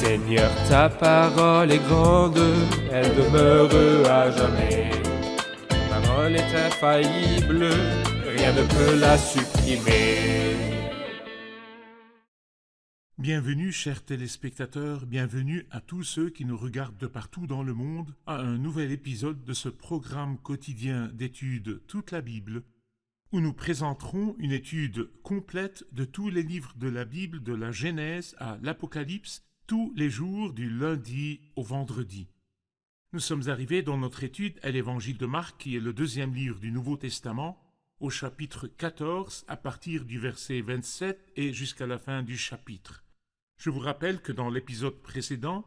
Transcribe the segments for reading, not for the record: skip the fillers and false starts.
Seigneur, ta parole est grande, elle demeure à jamais. Ta parole est infaillible, rien ne peut la supprimer. Bienvenue, chers téléspectateurs, bienvenue à tous ceux qui nous regardent de partout dans le monde à un nouvel épisode de ce programme quotidien d'études Toute la Bible, où nous présenterons une étude complète de tous les livres de la Bible, de la Genèse à l'Apocalypse, tous les jours du lundi au vendredi. Nous sommes arrivés dans notre étude à l'Évangile de Marc, qui est le deuxième livre du Nouveau Testament, au chapitre 14, à partir du verset 27 et jusqu'à la fin du chapitre. Je vous rappelle que dans l'épisode précédent,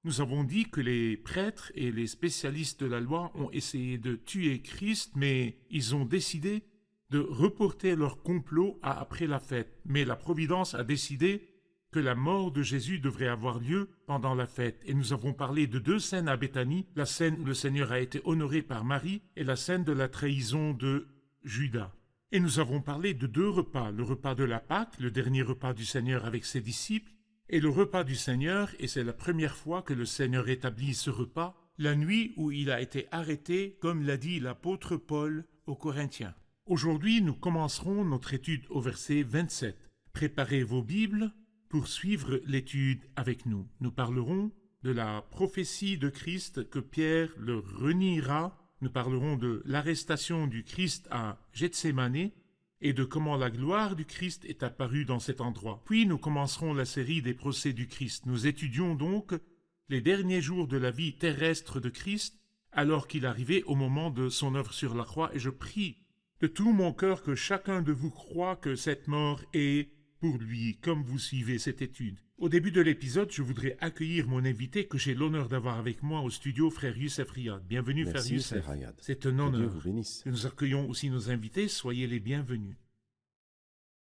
nous avons dit que les prêtres et les spécialistes de la loi ont essayé de tuer Christ, mais ils ont décidé de reporter leur complot à après la fête. Mais la Providence a décidé que la mort de Jésus devrait avoir lieu pendant la fête. Et nous avons parlé de deux scènes à Béthanie, la scène où le Seigneur a été honoré par Marie et la scène de la trahison de Judas. Et nous avons parlé de deux repas, le repas de la Pâque, le dernier repas du Seigneur avec ses disciples, et le repas du Seigneur, et c'est la première fois que le Seigneur établit ce repas, la nuit où il a été arrêté, comme l'a dit l'apôtre Paul aux Corinthiens. Aujourd'hui, nous commencerons notre étude au verset 27. Préparez vos Bibles pour suivre l'étude avec nous. Nous parlerons de la prophétie de Christ que Pierre le reniera. Nous parlerons de l'arrestation du Christ à Gethsémanée et de comment la gloire du Christ est apparue dans cet endroit. Puis nous commencerons la série des procès du Christ. Nous étudions donc les derniers jours de la vie terrestre de Christ alors qu'il arrivait au moment de son œuvre sur la croix. Et je prie de tout mon cœur que chacun de vous croit que cette mort est pour lui, comme vous suivez cette étude. Au début de l'épisode, je voudrais accueillir mon invité que j'ai l'honneur d'avoir avec moi au studio, frère Youssef Riyad. Bienvenue, Merci, frère Youssef. frère Riyad. C'est un Que Dieu honneur. vous bénisse. Nous accueillons aussi nos invités, soyez les bienvenus.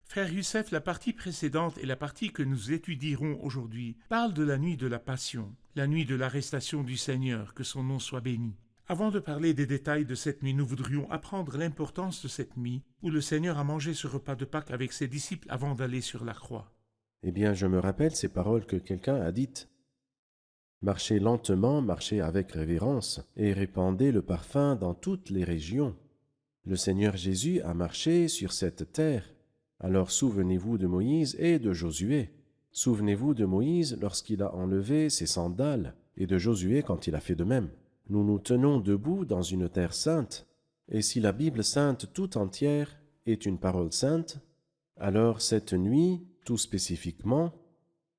Frère Youssef, la partie précédente et la partie que nous étudierons aujourd'hui parle de la nuit de la Passion, la nuit de l'arrestation du Seigneur, que son nom soit béni. Avant de parler des détails de cette nuit, nous voudrions apprendre l'importance de cette nuit où le Seigneur a mangé ce repas de Pâques avec ses disciples avant d'aller sur la croix. Eh bien, je me rappelle ces paroles que quelqu'un a dites. Marchez lentement, marchez avec révérence, et répandez le parfum dans toutes les régions. Le Seigneur Jésus a marché sur cette terre. Alors souvenez-vous de Moïse et de Josué. Souvenez-vous de Moïse lorsqu'il a enlevé ses sandales, et de Josué quand il a fait de même. Nous nous tenons debout dans une terre sainte, et si la Bible sainte tout entière est une parole sainte, alors cette nuit, tout spécifiquement,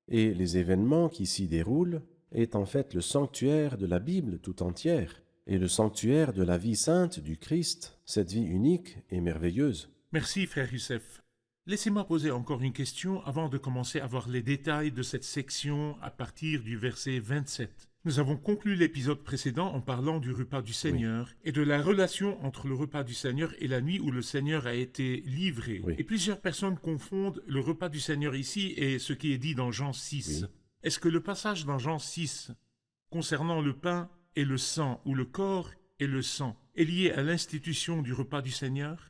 et les événements qui s'y déroulent, est en fait le sanctuaire de la Bible tout entière, et le sanctuaire de la vie sainte du Christ, cette vie unique et merveilleuse. Merci, frère Youssef. Laissez-moi poser encore une question avant de commencer à voir les détails de cette section à partir du verset 27. Nous avons conclu l'épisode précédent en parlant du repas du Seigneur et de la relation entre le repas du Seigneur et la nuit où le Seigneur a été livré. Oui. Et plusieurs personnes confondent le repas du Seigneur ici et ce qui est dit dans Jean 6. Oui. Est-ce que le passage dans Jean 6 concernant le pain et le sang, ou le corps et le sang, est lié à l'institution du repas du Seigneur?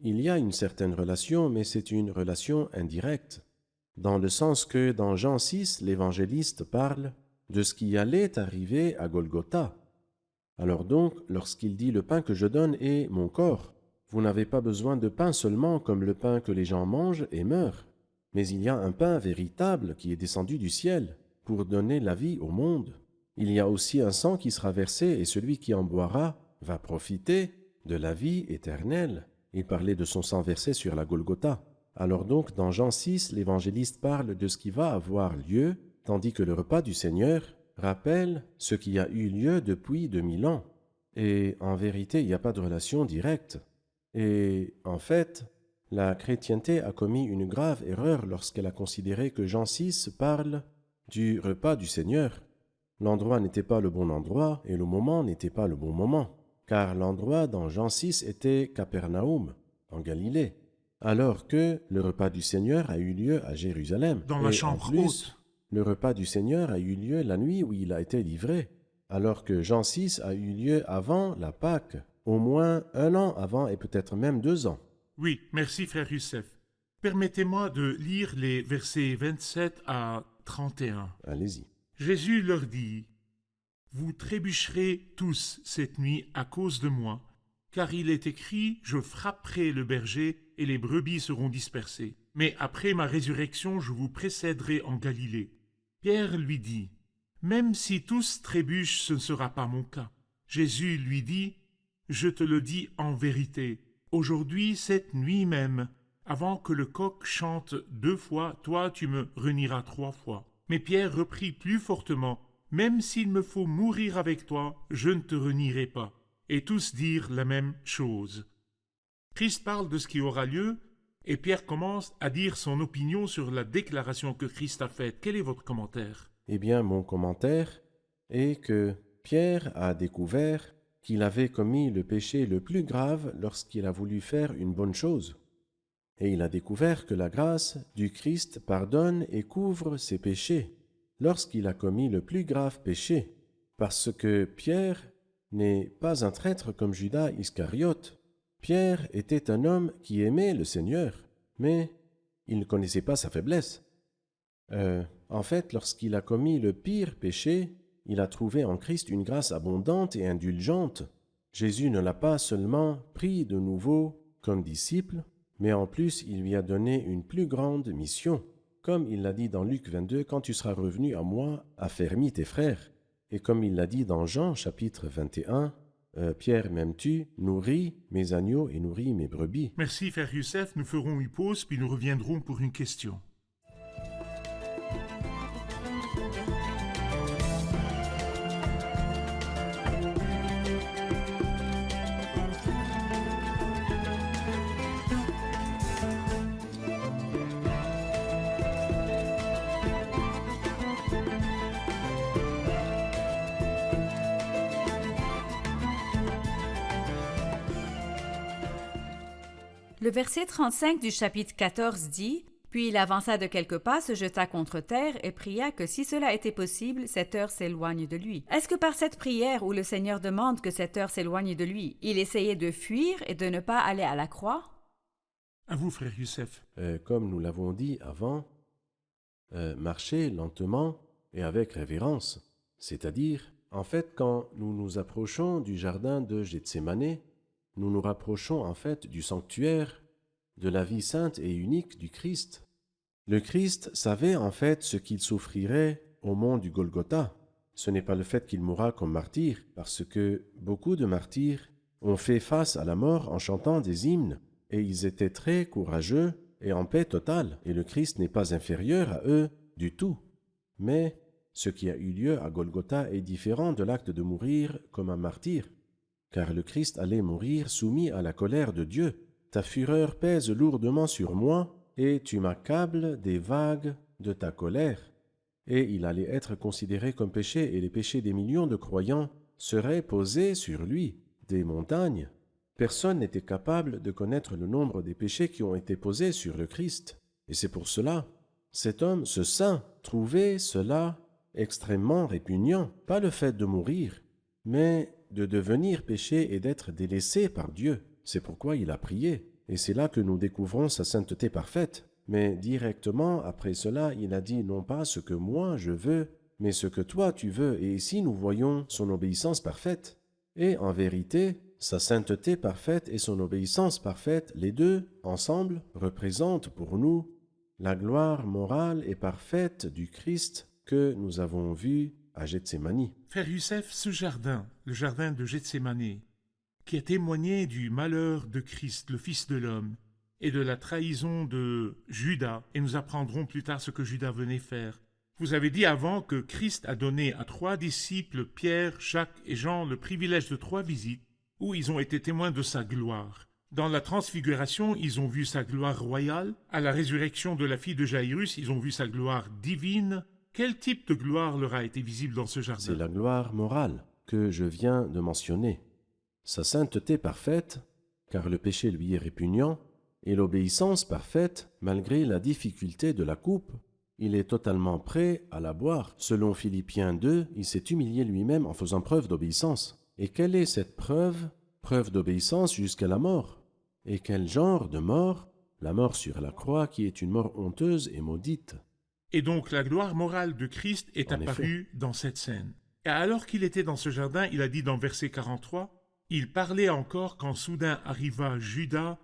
Il y a une certaine relation, mais c'est une relation indirecte, dans le sens que dans Jean 6, l'évangéliste parle de ce qui allait arriver à Golgotha. Alors donc, lorsqu'il dit « le pain que je donne est mon corps », vous n'avez pas besoin de pain seulement comme le pain que les gens mangent et meurent, mais il y a un pain véritable qui est descendu du ciel pour donner la vie au monde. Il y a aussi un sang qui sera versé et celui qui en boira va profiter de la vie éternelle. Il parlait de son sang versé sur la Golgotha. Alors donc, dans Jean 6, l'évangéliste parle de ce qui va avoir lieu, tandis que le repas du Seigneur rappelle ce qui a eu lieu depuis 2000 ans. Et en vérité, il n'y a pas de relation directe. Et en fait, la chrétienté a commis une grave erreur lorsqu'elle a considéré que Jean 6 parle du repas du Seigneur. L'endroit n'était pas le bon endroit et le moment n'était pas le bon moment, car l'endroit dans Jean 6 était Capernaum, en Galilée, alors que le repas du Seigneur a eu lieu à Jérusalem. Dans la Et chambre en plus, haute. le repas du Seigneur a eu lieu la nuit où il a été livré, alors que Jean 6 a eu lieu avant la Pâque, au moins 1 an avant et peut-être même 2 ans. Oui, merci, frère Youssef. Permettez-moi de lire les versets 27 à 31. Allez-y. Jésus leur dit, « Vous trébucherez tous cette nuit à cause de moi, car il est écrit, je frapperai le berger et les brebis seront dispersées. Mais après ma résurrection, je vous précéderai en Galilée. » Pierre lui dit, « Même si tous trébuchent, ce ne sera pas mon cas. » Jésus lui dit, « Je te le dis en vérité, aujourd'hui, cette nuit même, avant que le coq chante 2 fois, toi tu me renieras 3 fois. » Mais Pierre reprit plus fortement, « Même s'il me faut mourir avec toi, je ne te renierai pas. » Et tous dirent la même chose. Christ parle de ce qui aura lieu, et Pierre commence à dire son opinion sur la déclaration que Christ a faite. Quel est votre commentaire? Eh bien, mon commentaire est que Pierre a découvert qu'il avait commis le péché le plus grave lorsqu'il a voulu faire une bonne chose. Et il a découvert que la grâce du Christ pardonne et couvre ses péchés lorsqu'il a commis le plus grave péché, parce que Pierre n'est pas un traître comme Judas Iscariote. Pierre était un homme qui aimait le Seigneur, mais il ne connaissait pas sa faiblesse. En fait, lorsqu'il a commis le pire péché, il a trouvé en Christ une grâce abondante et indulgente. Jésus ne l'a pas seulement pris de nouveau comme disciple, mais en plus il lui a donné une plus grande mission. Comme il l'a dit dans Luc 22, « Quand tu seras revenu à moi, affermis tes frères. » Et comme il l'a dit dans Jean chapitre 21, « Pierre, m'aimes-tu? Nourris mes agneaux et nourris mes brebis. » Merci, frère Youssef. Nous ferons une pause, puis nous reviendrons pour une question. Le verset 35 du chapitre 14 dit « Puis il avança de quelques pas, se jeta contre terre et pria que si cela était possible, cette heure s'éloigne de lui. » Est-ce que par cette prière où le Seigneur demande que cette heure s'éloigne de lui, il essayait de fuir et de ne pas aller à la croix? À vous, frère Youssef. Comme nous l'avons dit avant, marcher lentement et avec révérence. C'est-à-dire, en fait, quand nous nous approchons du jardin de Gethsémanée, nous nous rapprochons en fait du sanctuaire, de la vie sainte et unique du Christ. Le Christ savait en fait ce qu'il souffrirait au mont du Golgotha. Ce n'est pas le fait qu'il mourra comme martyr, parce que beaucoup de martyrs ont fait face à la mort en chantant des hymnes, et ils étaient très courageux et en paix totale, et le Christ n'est pas inférieur à eux du tout. Mais ce qui a eu lieu à Golgotha est différent de l'acte de mourir comme un martyr, car le Christ allait mourir soumis à la colère de Dieu. Ta fureur pèse lourdement sur moi, et tu m'accables des vagues de ta colère. Et il allait être considéré comme péché, et les péchés des millions de croyants seraient posés sur lui, des montagnes. Personne n'était capable de connaître le nombre des péchés qui ont été posés sur le Christ. Et c'est pour cela, cet homme, ce saint, trouvait cela extrêmement répugnant, pas le fait de mourir, mais de devenir péché et d'être délaissé par Dieu. C'est pourquoi il a prié. Et c'est là que nous découvrons sa sainteté parfaite. Mais directement après cela, il a dit non pas ce que moi je veux, mais ce que toi tu veux. Et ici nous voyons son obéissance parfaite. Et en vérité, sa sainteté parfaite et son obéissance parfaite, les deux, ensemble, représentent pour nous la gloire morale et parfaite du Christ que nous avons vu à Gethsémani. Frère Youssef, ce jardin, le jardin de Gethsémanée, qui a témoigné du malheur de Christ, le Fils de l'homme, et de la trahison de Judas, et nous apprendrons plus tard ce que Judas venait faire. Vous avez dit avant que Christ a donné à 3 disciples, Pierre, Jacques et Jean, le privilège de 3 visites, où ils ont été témoins de sa gloire. Dans la transfiguration, ils ont vu sa gloire royale. À la résurrection de la fille de Jaïrus, ils ont vu sa gloire divine. Quel type de gloire leur a été visible dans ce jardin? C'est la gloire morale que je viens de mentionner. Sa sainteté parfaite, car le péché lui est répugnant, et l'obéissance parfaite, malgré la difficulté de la coupe. Il est totalement prêt à la boire. Selon Philippiens 2, il s'est humilié lui-même en faisant preuve d'obéissance. Et quelle est cette preuve? Preuve d'obéissance jusqu'à la mort. Et quel genre de mort? La mort sur la croix qui est une mort honteuse et maudite. Et donc la gloire morale de Christ est En apparue dans cette scène. Et alors qu'il était dans ce jardin, il a dit dans verset 43, « Il parlait encore quand soudain arriva Judas,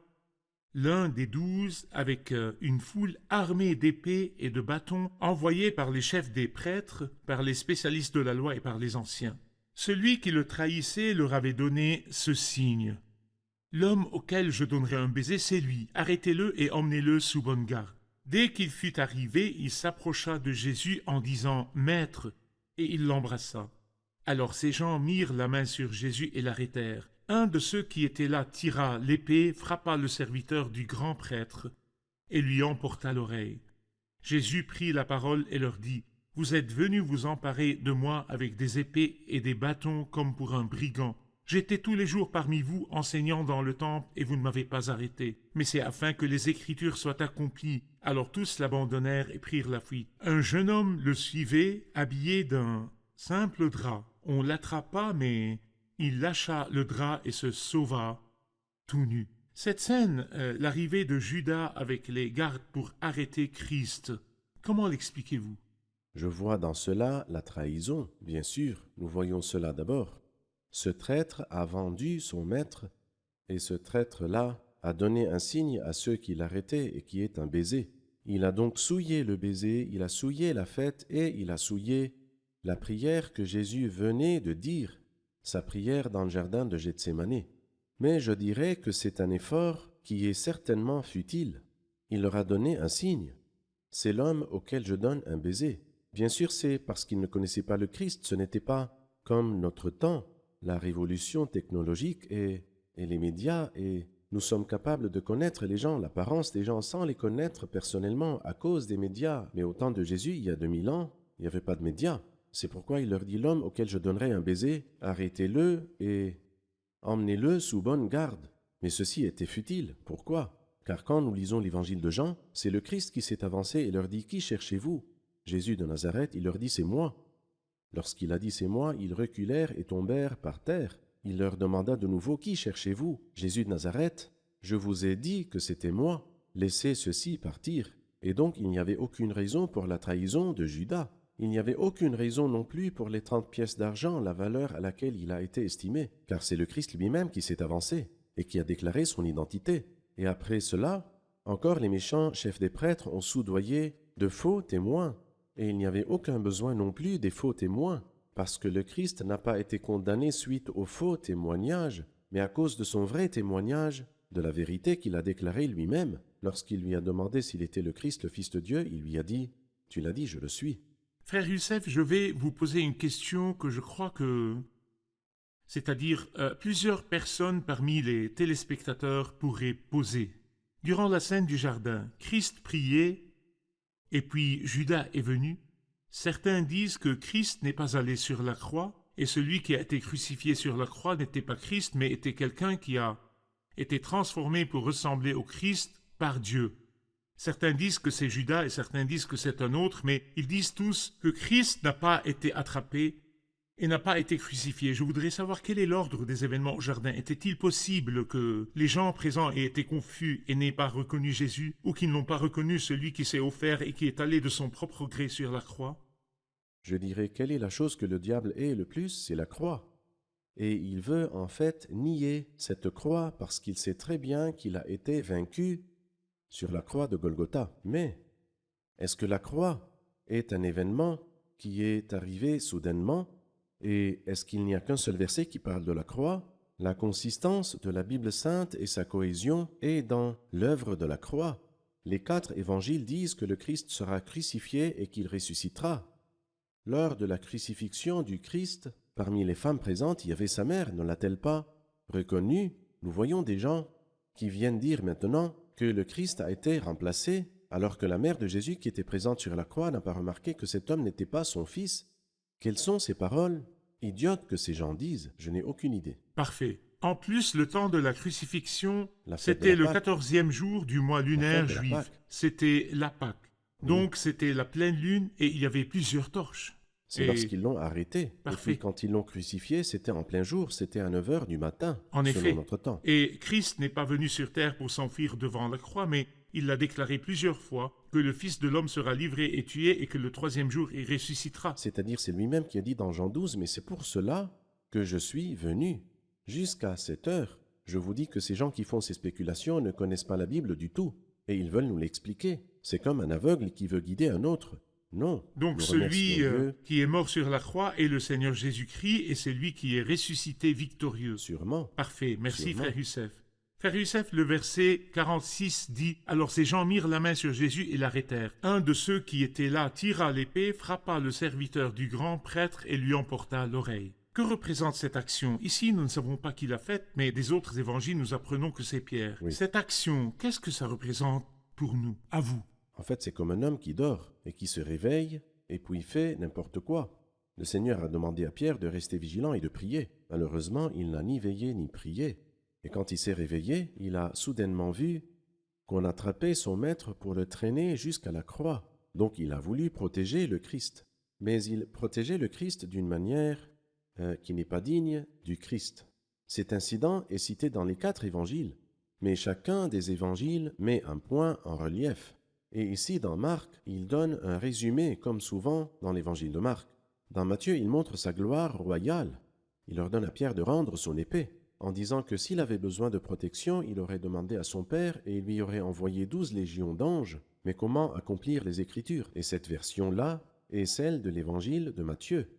l'un des 12, avec une foule armée d'épées et de bâtons, envoyés par les chefs des prêtres, par les spécialistes de la loi et par les anciens. Celui qui le trahissait leur avait donné ce signe. « L'homme auquel je donnerai un baiser, c'est lui. Arrêtez-le et emmenez-le sous bonne garde. » Dès qu'il fut arrivé, il s'approcha de Jésus en disant « Maître », et il l'embrassa. Alors ces gens mirent la main sur Jésus et l'arrêtèrent. Un de ceux qui étaient là tira l'épée, frappa le serviteur du grand prêtre et lui emporta l'oreille. Jésus prit la parole et leur dit « Vous êtes venus vous emparer de moi avec des épées et des bâtons comme pour un brigand. J'étais tous les jours parmi vous enseignant dans le temple et vous ne m'avez pas arrêté. Mais c'est afin que les Écritures soient accomplies. » Alors tous l'abandonnèrent et prirent la fuite. Un jeune homme le suivait, habillé d'un simple drap. On l'attrapa, mais il lâcha le drap et se sauva tout nu. Cette scène, l'arrivée de Judas avec les gardes pour arrêter Christ, comment l'expliquez-vous? Je vois dans cela la trahison, bien sûr, nous voyons cela d'abord. Ce traître a vendu son maître, et ce traître-là a donné un signe à ceux qui l'arrêtaient et qui est un baiser. Il a donc souillé le baiser, il a souillé la fête et il a souillé la prière que Jésus venait de dire, sa prière dans le jardin de Gethsémani. Mais je dirais que c'est un effort qui est certainement futile. Il leur a donné un signe. C'est l'homme auquel je donne un baiser. Bien sûr, c'est parce qu'il ne connaissait pas le Christ, ce n'était pas comme notre temps. La révolution technologique et les médias, et nous sommes capables de connaître les gens, l'apparence des gens sans les connaître personnellement à cause des médias. Mais au temps de Jésus, il y a 2000 ans, il n'y avait pas de médias. C'est pourquoi il leur dit « L'homme auquel je donnerai un baiser, arrêtez-le et emmenez-le sous bonne garde. » Mais ceci était futile. Pourquoi? Car quand nous lisons l'évangile de Jean, c'est le Christ qui s'est avancé et leur dit « Qui cherchez-vous » Jésus de Nazareth, il leur dit « C'est moi ». Lorsqu'il a dit « C'est moi », ils reculèrent et tombèrent par terre. Il leur demanda de nouveau « Qui cherchez-vous » Jésus de Nazareth, « Je vous ai dit que c'était moi. Laissez ceux-ci partir. » Et donc il n'y avait aucune raison pour la trahison de Judas. Il n'y avait aucune raison non plus pour les 30 pièces d'argent, la valeur à laquelle il a été estimé, car c'est le Christ lui-même qui s'est avancé et qui a déclaré son identité. Et après cela, encore les méchants chefs des prêtres ont soudoyé de faux témoins. Et il n'y avait aucun besoin non plus des faux témoins, parce que le Christ n'a pas été condamné suite aux faux témoignages, mais à cause de son vrai témoignage, de la vérité qu'il a déclarée lui-même. Lorsqu'il lui a demandé s'il était le Christ, le Fils de Dieu, il lui a dit « Tu l'as dit, je le suis ». Frère Youssef, je vais vous poser une question que je crois que... C'est-à-dire, plusieurs personnes parmi les téléspectateurs pourraient poser. Durant la scène du jardin, Christ priait, et puis Judas est venu. Certains disent que Christ n'est pas allé sur la croix, et celui qui a été crucifié sur la croix n'était pas Christ, mais était quelqu'un qui a été transformé pour ressembler au Christ par Dieu. Certains disent que c'est Judas et certains disent que c'est un autre, mais ils disent tous que Christ n'a pas été attrapé et n'a pas été crucifié. Je voudrais savoir quel est l'ordre des événements au jardin. Était-il possible que les gens présents aient été confus et n'aient pas reconnu Jésus, ou qu'ils n'ont pas reconnu celui qui s'est offert et qui est allé de son propre gré sur la croix? Je dirais, quelle est la chose que le diable hait le plus? C'est la croix. Et il veut en fait nier cette croix parce qu'il sait très bien qu'il a été vaincu sur la croix de Golgotha. Mais est-ce que la croix est un événement qui est arrivé soudainement? Et est-ce qu'il n'y a qu'un seul verset qui parle de la croix? La consistance de la Bible sainte et sa cohésion est dans l'œuvre de la croix. Les 4 évangiles disent que le Christ sera crucifié et qu'il ressuscitera. Lors de la crucifixion du Christ, parmi les femmes présentes, il y avait sa mère. Ne l'a-t-elle pas reconnue? Nous voyons des gens qui viennent dire maintenant que le Christ a été remplacé, alors que la mère de Jésus qui était présente sur la croix n'a pas remarqué que cet homme n'était pas son fils. Quelles sont ces paroles idiotes que ces gens disent? Je n'ai aucune idée. Parfait. En plus, le temps de la crucifixion, La fête de c'était la le Pâque. 14e jour du mois lunaire fête de la juif. Pâque. C'était la Pâque. Donc, c'était la pleine lune et il y avait plusieurs torches. C'est Et- lorsqu'ils l'ont arrêté. Parfait. Et puis quand ils l'ont crucifié, c'était en plein jour, c'était à 9 h du matin, En selon effet. notre temps. Et Christ n'est pas venu sur terre pour s'enfuir devant la croix, mais il l'a déclaré plusieurs fois, que le Fils de l'homme sera livré et tué et que le troisième jour il ressuscitera. C'est-à-dire, c'est lui-même qui a dit dans Jean 12, mais c'est pour cela que je suis venu. Jusqu'à cette heure, je vous dis que ces gens qui font ces spéculations ne connaissent pas la Bible du tout, et ils veulent nous l'expliquer. C'est comme un aveugle qui veut guider un autre. Non. Donc nous celui remercions Dieu, qui est mort sur la croix est le Seigneur Jésus-Christ et c'est lui qui est ressuscité victorieux. sûrement. Parfait, merci Sûrement. frère Youssef. Frère Youssef, le verset 46 dit « Alors ces gens mirent la main sur Jésus et l'arrêtèrent. Un de ceux qui étaient là tira l'épée, frappa le serviteur du grand prêtre et lui emporta l'oreille. » Que représente cette action? Ici, nous ne savons pas qui l'a faite, mais des autres évangiles, nous apprenons que c'est Pierre. Oui. Cette action, qu'est-ce que ça représente pour nous, à vous? En fait, c'est comme un homme qui dort et qui se réveille et puis fait n'importe quoi. Le Seigneur a demandé à Pierre de rester vigilant et de prier. Malheureusement, il n'a ni veillé ni prié. Et quand il s'est réveillé, il a soudainement vu qu'on attrapait son maître pour le traîner jusqu'à la croix. Donc il a voulu protéger le Christ. Mais il protégeait le Christ d'une manière qui n'est pas digne du Christ. Cet incident est cité dans les 4 évangiles, mais chacun des évangiles met un point en relief. Et ici, dans Marc, il donne un résumé, comme souvent dans l'évangile de Marc. Dans Matthieu, il montre sa gloire royale. Il ordonne à Pierre de rendre son épée, en disant que s'il avait besoin de protection, il aurait demandé à son Père et il lui aurait envoyé 12 légions d'anges. Mais comment accomplir les Écritures? Et cette version-là est celle de l'évangile de Matthieu.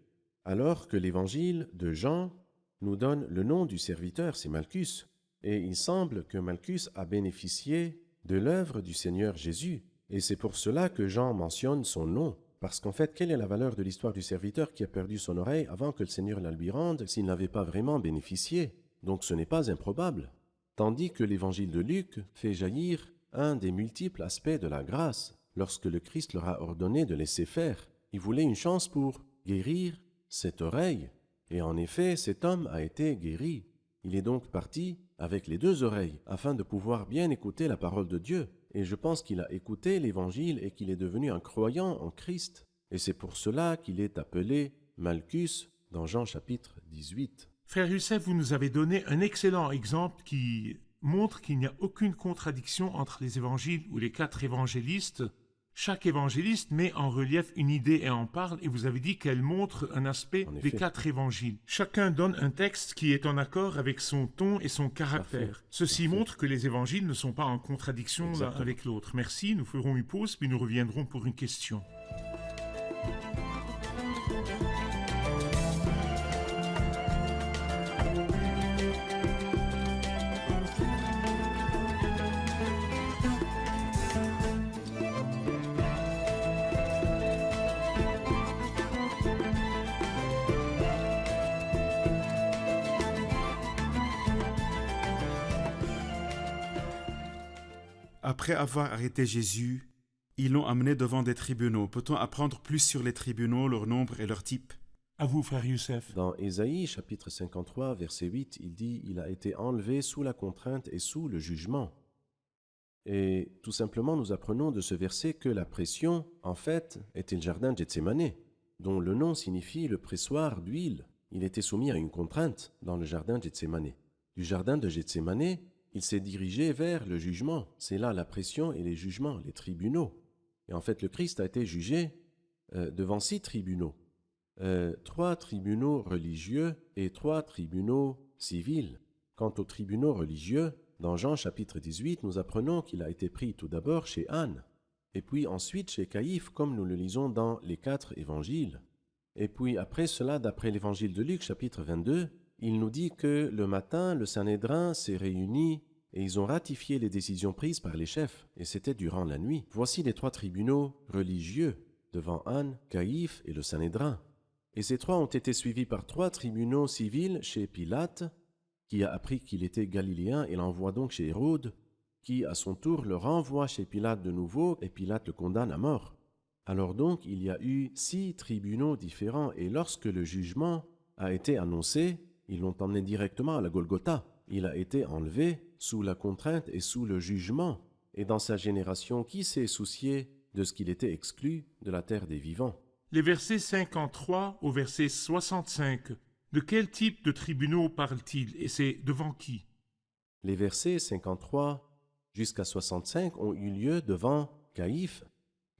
Alors que l'évangile de Jean nous donne le nom du serviteur, c'est Malchus. Et il semble que Malchus a bénéficié de l'œuvre du Seigneur Jésus. Et c'est pour cela que Jean mentionne son nom. Parce qu'en fait, quelle est la valeur de l'histoire du serviteur qui a perdu son oreille avant que le Seigneur la lui rende s'il n'avait pas vraiment bénéficié? Donc ce n'est pas improbable. Tandis que l'évangile de Luc fait jaillir un des multiples aspects de la grâce. Lorsque le Christ leur a ordonné de laisser faire, il voulait une chance pour guérir cette oreille. Et en effet, cet homme a été guéri. Il est donc parti avec les 2 oreilles, afin de pouvoir bien écouter la parole de Dieu. Et je pense qu'il a écouté l'Évangile et qu'il est devenu un croyant en Christ. Et c'est pour cela qu'il est appelé Malchus dans Jean chapitre 18. Frère Youssef, vous nous avez donné un excellent exemple qui montre qu'il n'y a aucune contradiction entre les évangiles ou les 4 évangélistes. Chaque évangéliste met en relief une idée et en parle, et vous avez dit qu'elle montre un aspect En des effet. 4 évangiles. Chacun donne un texte qui est en accord avec son ton et son caractère. Parfait. Ceci Parfait. montre que les évangiles ne sont pas en contradiction l'un Exactement. avec l'autre. Merci, nous ferons une pause, puis nous reviendrons pour une question. Après avoir arrêté Jésus, ils l'ont amené devant des tribunaux. Peut-on apprendre plus sur les tribunaux, leur nombre et leur type? À vous, frère Youssef. Dans Ésaïe chapitre 53, verset 8, il dit « Il a été enlevé sous la contrainte et sous le jugement ». Et tout simplement, nous apprenons de ce verset que la pression, en fait, était le jardin de Gethsémané, dont le nom signifie le pressoir d'huile. Il était soumis à une contrainte dans le jardin de Gethsémané. Du jardin de Gethsémané, il s'est dirigé vers le jugement. C'est là la pression et les jugements, les tribunaux. Et en fait, le Christ a été jugé devant 6 tribunaux. 3 tribunaux religieux et 3 tribunaux civils. Quant aux tribunaux religieux, dans Jean chapitre 18, nous apprenons qu'il a été pris tout d'abord chez Anne, et puis ensuite chez Caïphe, comme nous le lisons dans les 4 évangiles. Et puis après cela, d'après l'évangile de Luc chapitre 22, il nous dit que le matin, le Sanhédrin s'est réuni et ils ont ratifié les décisions prises par les chefs, et c'était durant la nuit. Voici les 3 tribunaux religieux devant Anne, Caïphe et le Sanhédrin. Et ces 3 ont été suivis par 3 tribunaux civils chez Pilate, qui a appris qu'il était galiléen et l'envoie donc chez Hérode, qui à son tour le renvoie chez Pilate de nouveau et Pilate le condamne à mort. Alors donc il y a eu 6 tribunaux différents et lorsque le jugement a été annoncé, ils l'ont emmené directement à la Golgotha. Il a été enlevé sous la contrainte et sous le jugement. Et dans sa génération, qui s'est soucié de ce qu'il était exclu de la terre des vivants? Les versets 53 au verset 65, de quel type de tribunaux parle-t-il et c'est devant qui? Les versets 53 jusqu'à 65 ont eu lieu devant Caïphe,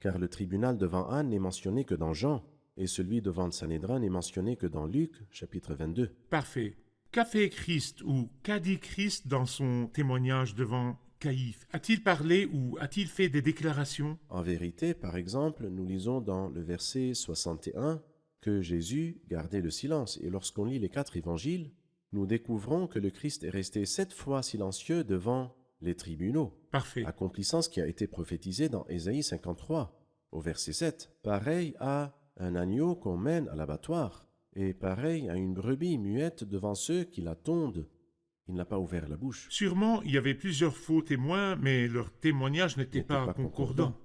car le tribunal devant Anne n'est mentionné que dans Jean, et celui devant le Sanhédrin n'est mentionné que dans Luc, chapitre 22. Parfait. Qu'a fait Christ ou qu'a dit Christ dans son témoignage devant Caïphe? A-t-il parlé ou a-t-il fait des déclarations? En vérité, par exemple, nous lisons dans le verset 61 que Jésus gardait le silence, et lorsqu'on lit les 4 évangiles, nous découvrons que le Christ est resté 7 fois silencieux devant les tribunaux, Parfait. accomplissant ce qui a été prophétisé dans Ésaïe 53, au verset 7. Pareil à un agneau qu'on mène à l'abattoir, et pareil à une brebis muette devant ceux qui la tondent. Il n'a pas ouvert la bouche. Sûrement, il y avait plusieurs faux témoins, mais leur témoignage n'était pas concordant.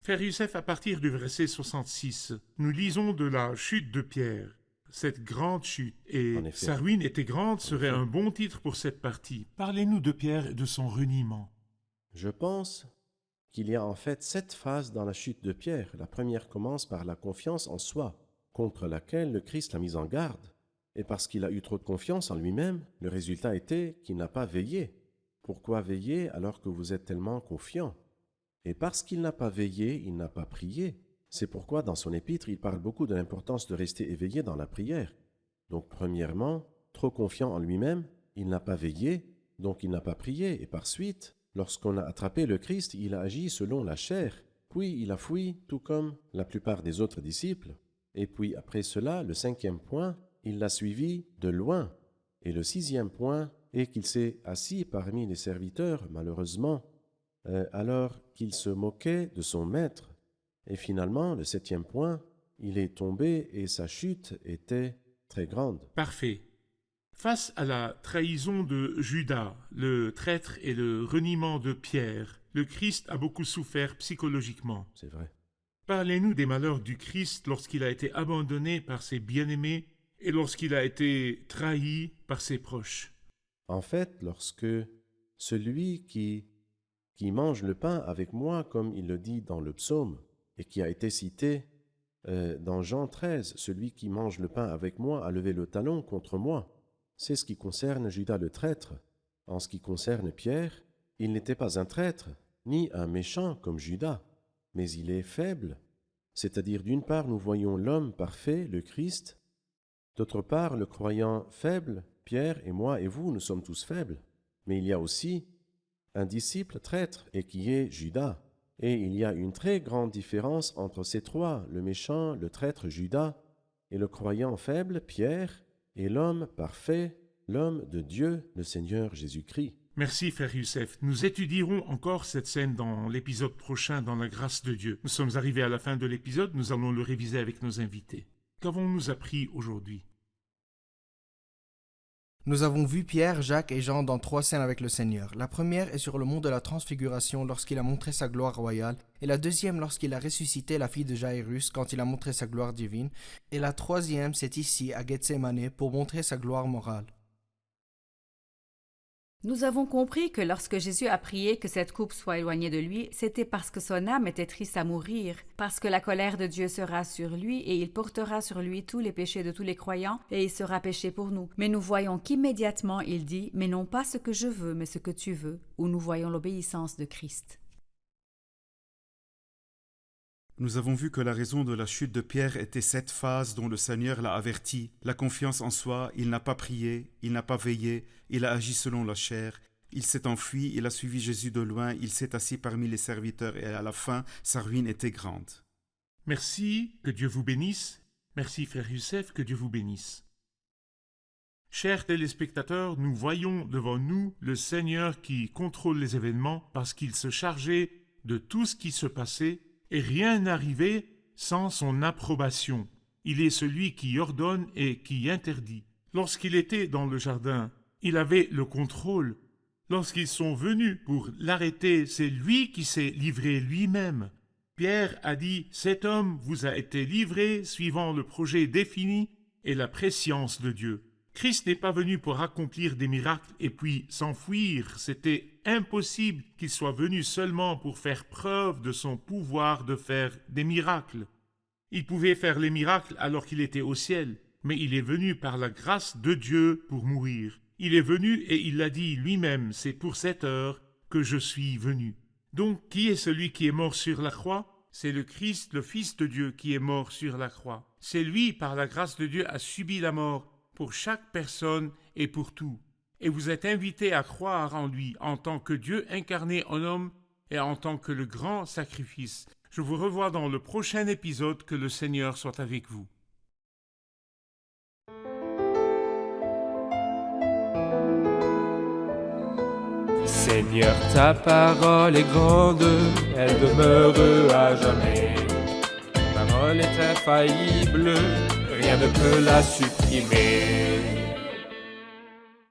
Frère Youssef, à partir du verset 66, nous lisons de la chute de Pierre, cette grande chute, et En effet. sa ruine était grande serait un bon titre pour cette partie. Parlez-nous de Pierre et de son reniement. Je pense qu'il y a en fait 7 phases dans la chute de Pierre. La première commence par la confiance en soi, contre laquelle le Christ l'a mis en garde. Et parce qu'il a eu trop de confiance en lui-même, le résultat était qu'il n'a pas veillé. Pourquoi veiller alors que vous êtes tellement confiant? Et parce qu'il n'a pas veillé, il n'a pas prié. C'est pourquoi dans son épître, il parle beaucoup de l'importance de rester éveillé dans la prière. Donc premièrement, trop confiant en lui-même, il n'a pas veillé, donc il n'a pas prié. Et par suite, lorsqu'on a attrapé le Christ, il a agi selon la chair. Puis il a fui, tout comme la plupart des autres disciples. Et puis après cela, le 5e point, il l'a suivi de loin. Et le 6e point est qu'il s'est assis parmi les serviteurs, malheureusement, alors qu'il se moquait de son maître. Et finalement, le 7e point, il est tombé et sa chute était très grande. Parfait. Face à la trahison de Judas, le traître et le reniement de Pierre, le Christ a beaucoup souffert psychologiquement. C'est vrai. Parlez-nous des malheurs du Christ lorsqu'il a été abandonné par ses bien-aimés et lorsqu'il a été trahi par ses proches. En fait, lorsque celui qui mange le pain avec moi, comme il le dit dans le psaume, et qui a été cité dans Jean 13, celui qui mange le pain avec moi a levé le talon contre moi. C'est ce qui concerne Judas le traître. En ce qui concerne Pierre, il n'était pas un traître, ni un méchant comme Judas, mais il est faible. C'est-à-dire, d'une part, nous voyons l'homme parfait, le Christ, d'autre part, le croyant faible, Pierre et moi et vous, nous sommes tous faibles. Mais il y a aussi un disciple traître, et qui est Judas. Et il y a une très grande différence entre ces trois, le méchant, le traître Judas, et le croyant faible, Pierre, et l'homme parfait, l'homme de Dieu, le Seigneur Jésus-Christ. Merci, frère Youssef. Nous étudierons encore cette scène dans l'épisode prochain, dans la grâce de Dieu. Nous sommes arrivés à la fin de l'épisode, nous allons le réviser avec nos invités. Qu'avons-nous appris aujourd'hui? Nous avons vu Pierre, Jacques et Jean dans 3 scènes avec le Seigneur. La première est sur le mont de la Transfiguration lorsqu'il a montré sa gloire royale, et la deuxième lorsqu'il a ressuscité la fille de Jairus quand il a montré sa gloire divine, et la troisième c'est ici à Gethsémane pour montrer sa gloire morale. Nous avons compris que lorsque Jésus a prié que cette coupe soit éloignée de lui, c'était parce que son âme était triste à mourir, parce que la colère de Dieu sera sur lui et il portera sur lui tous les péchés de tous les croyants et il sera péché pour nous. Mais nous voyons qu'immédiatement il dit « Mais non pas ce que je veux, mais ce que tu veux », où nous voyons l'obéissance de Christ. Nous avons vu que la raison de la chute de Pierre était cette phase dont le Seigneur l'a averti. La confiance en soi, il n'a pas prié, il n'a pas veillé, il a agi selon la chair. Il s'est enfui, il a suivi Jésus de loin, il s'est assis parmi les serviteurs et à la fin, sa ruine était grande. Merci, que Dieu vous bénisse. Merci, frère Youssef, que Dieu vous bénisse. Chers téléspectateurs, nous voyons devant nous le Seigneur qui contrôle les événements parce qu'il se chargeait de tout ce qui se passait et rien n'arrivait sans son approbation. Il est celui qui ordonne et qui interdit. Lorsqu'il était dans le jardin, il avait le contrôle. Lorsqu'ils sont venus pour l'arrêter, c'est lui qui s'est livré lui-même. Pierre a dit « Cet homme vous a été livré suivant le projet défini et la prescience de Dieu. » Christ n'est pas venu pour accomplir des miracles et puis s'enfuir. C'était impossible qu'il soit venu seulement pour faire preuve de son pouvoir de faire des miracles. Il pouvait faire les miracles alors qu'il était au ciel, mais il est venu par la grâce de Dieu pour mourir. Il est venu et il l'a dit lui-même, c'est pour cette heure que je suis venu. Donc, qui est celui qui est mort sur la croix? C'est le Christ, le Fils de Dieu, qui est mort sur la croix. C'est lui, par la grâce de Dieu, a subi la mort pour chaque personne et pour tout. Et vous êtes invités à croire en lui en tant que Dieu incarné en homme et en tant que le grand sacrifice. Je vous revois dans le prochain épisode. Que le Seigneur soit avec vous. Seigneur, ta parole est grande, elle demeure à jamais. Ta parole est infaillible, rien ne peut la supprimer.